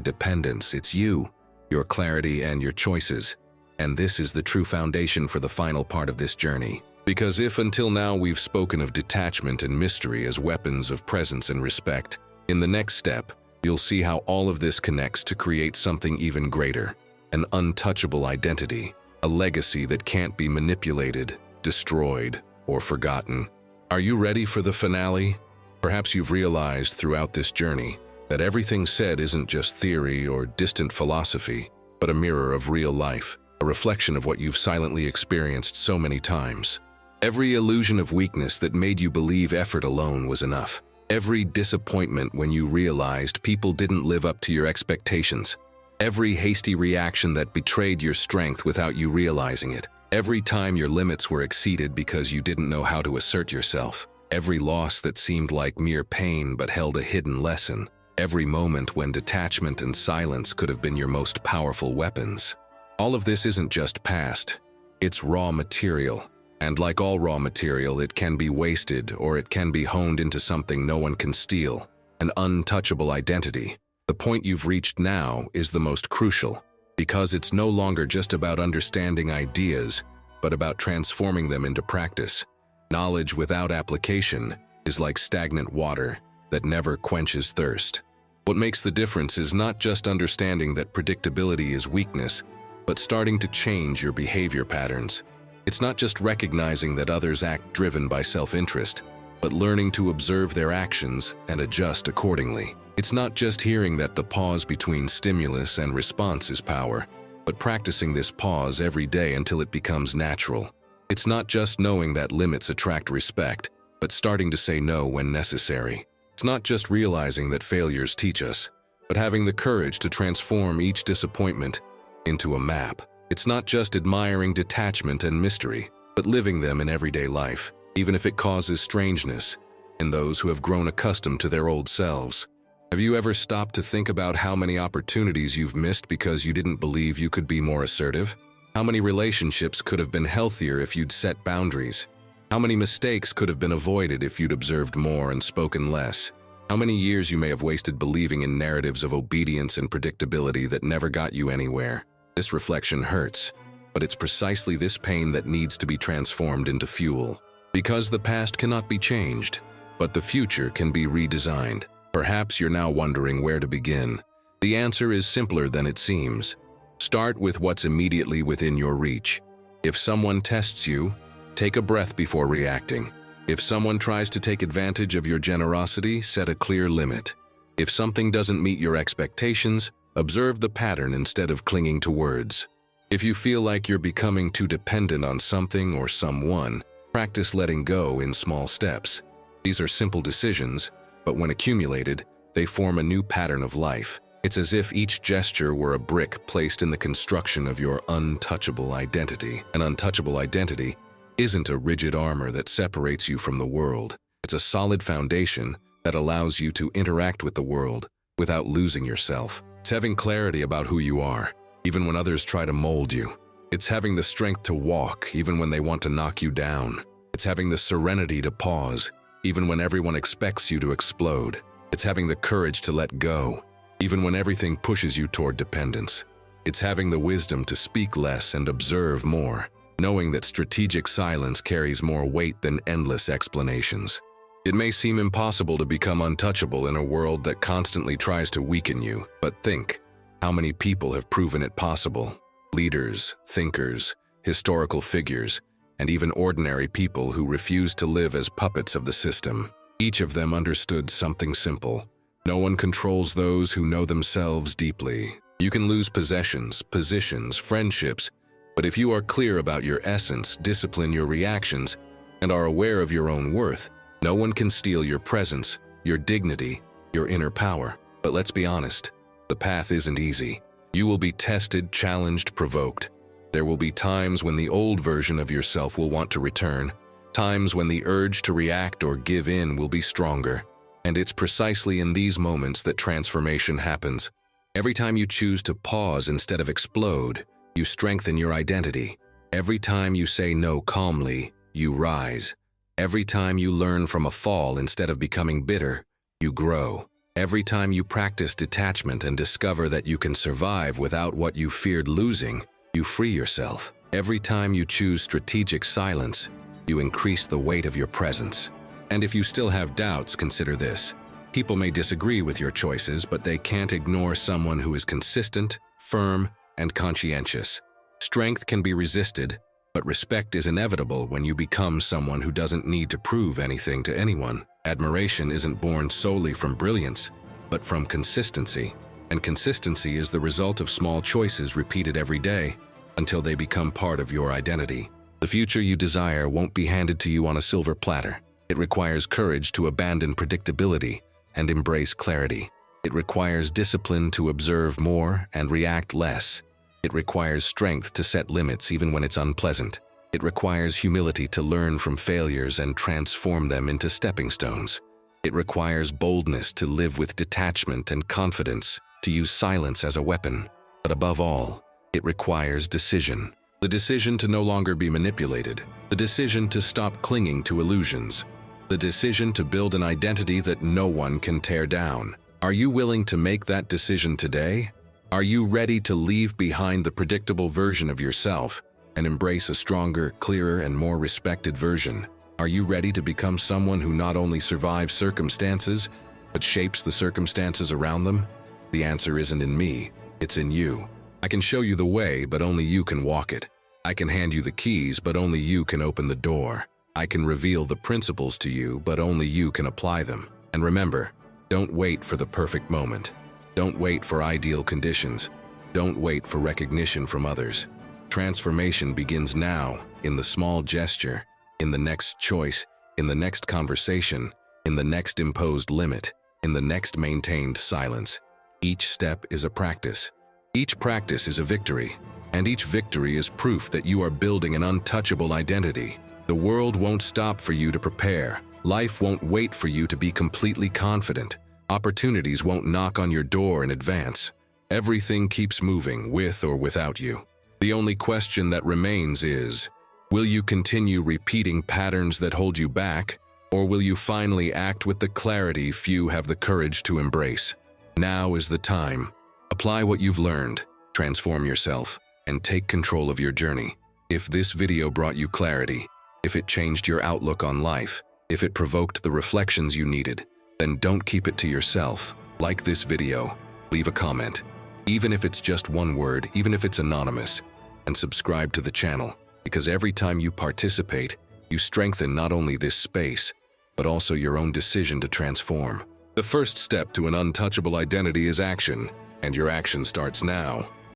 dependence. It's you, your clarity, and your choices. And this is the true foundation for the final part of this journey. Because if until now we've spoken of detachment and mystery as weapons of presence and respect, in the next step, you'll see how all of this connects to create something even greater, an untouchable identity, a legacy that can't be manipulated, destroyed, or forgotten. Are you ready for the finale? Perhaps you've realized throughout this journey that everything said isn't just theory or distant philosophy, but a mirror of real life, a reflection of what you've silently experienced so many times. Every illusion of weakness that made you believe effort alone was enough. Every disappointment when you realized people didn't live up to your expectations. Every hasty reaction that betrayed your strength without you realizing it. Every time your limits were exceeded because you didn't know how to assert yourself. Every loss that seemed like mere pain but held a hidden lesson. Every moment when detachment and silence could have been your most powerful weapons. All of this isn't just past, it's raw material. And like all raw material, it can be wasted or it can be honed into something no one can steal, an untouchable identity. The point you've reached now is the most crucial, because it's no longer just about understanding ideas, but about transforming them into practice. Knowledge without application is like stagnant water that never quenches thirst. What makes the difference is not just understanding that predictability is weakness, but starting to change your behavior patterns. It's not just recognizing that others act driven by self-interest, but learning to observe their actions and adjust accordingly. It's not just hearing that the pause between stimulus and response is power, but practicing this pause every day until it becomes natural. It's not just knowing that limits attract respect, but starting to say no when necessary. It's not just realizing that failures teach us, but having the courage to transform each disappointment into a map. It's not just admiring detachment and mystery, but living them in everyday life, even if it causes strangeness in those who have grown accustomed to their old selves. Have you ever stopped to think about how many opportunities you've missed because you didn't believe you could be more assertive? How many relationships could have been healthier if you'd set boundaries? How many mistakes could have been avoided if you'd observed more and spoken less? How many years you may have wasted believing in narratives of obedience and predictability that never got you anywhere? This reflection hurts, but it's precisely this pain that needs to be transformed into fuel. Because the past cannot be changed, but the future can be redesigned. Perhaps you're now wondering where to begin. The answer is simpler than it seems. Start with what's immediately within your reach. If someone tests you, take a breath before reacting. If someone tries to take advantage of your generosity, set a clear limit. If something doesn't meet your expectations, observe the pattern instead of clinging to words. If you feel like you're becoming too dependent on something or someone, practice letting go in small steps. These are simple decisions, but when accumulated, they form a new pattern of life. It's as if each gesture were a brick placed in the construction of your untouchable identity. An untouchable identity isn't a rigid armor that separates you from the world. It's a solid foundation that allows you to interact with the world without losing yourself. It's having clarity about who you are, even when others try to mold you. It's having the strength to walk, even when they want to knock you down. It's having the serenity to pause, even when everyone expects you to explode. It's having the courage to let go, even when everything pushes you toward dependence. It's having the wisdom to speak less and observe more, knowing that strategic silence carries more weight than endless explanations. It may seem impossible to become untouchable in a world that constantly tries to weaken you, but think, how many people have proven it possible? Leaders, thinkers, historical figures, and even ordinary people who refused to live as puppets of the system. Each of them understood something simple. No one controls those who know themselves deeply. You can lose possessions, positions, friendships, but if you are clear about your essence, discipline your reactions, and are aware of your own worth, no one can steal your presence, your dignity, your inner power. But let's be honest, the path isn't easy. You will be tested, challenged, provoked. There will be times when the old version of yourself will want to return, times when the urge to react or give in will be stronger. And it's precisely in these moments that transformation happens. Every time you choose to pause instead of explode, you strengthen your identity. Every time you say no calmly, you rise. Every time you learn from a fall instead of becoming bitter, you grow. Every time you practice detachment and discover that you can survive without what you feared losing, you free yourself. Every time you choose strategic silence, you increase the weight of your presence. And if you still have doubts, consider this. People may disagree with your choices, but they can't ignore someone who is consistent, firm, and conscientious. Strength can be resisted, but respect is inevitable when you become someone who doesn't need to prove anything to anyone. Admiration isn't born solely from brilliance, but from consistency. And consistency is the result of small choices repeated every day until they become part of your identity. The future you desire won't be handed to you on a silver platter. It requires courage to abandon predictability and embrace clarity. It requires discipline to observe more and react less. It requires strength to set limits even when it's unpleasant. It requires humility to learn from failures and transform them into stepping stones. It requires boldness to live with detachment and confidence, to use silence as a weapon. But above all, it requires decision. The decision to no longer be manipulated. The decision to stop clinging to illusions. The decision to build an identity that no one can tear down. Are you willing to make that decision today? Are you ready to leave behind the predictable version of yourself and embrace a stronger, clearer, and more respected version? Are you ready to become someone who not only survives circumstances, but shapes the circumstances around them? The answer isn't in me, it's in you. I can show you the way, but only you can walk it. I can hand you the keys, but only you can open the door. I can reveal the principles to you, but only you can apply them. And remember, don't wait for the perfect moment. Don't wait for ideal conditions. Don't wait for recognition from others. Transformation begins now, in the small gesture, in the next choice, in the next conversation, in the next imposed limit, in the next maintained silence. Each step is a practice. Each practice is a victory, and each victory is proof that you are building an untouchable identity. The world won't stop for you to prepare. Life won't wait for you to be completely confident. Opportunities won't knock on your door in advance. Everything keeps moving, with or without you. The only question that remains is, will you continue repeating patterns that hold you back, or will you finally act with the clarity few have the courage to embrace? Now is the time. Apply what you've learned, transform yourself, and take control of your journey. If this video brought you clarity, if it changed your outlook on life, if it provoked the reflections you needed, then don't keep it to yourself. Like this video, leave a comment, even if it's just one word, even if it's anonymous, and subscribe to the channel, because every time you participate, you strengthen not only this space, but also your own decision to transform. The first step to an untouchable identity is action, and your action starts now.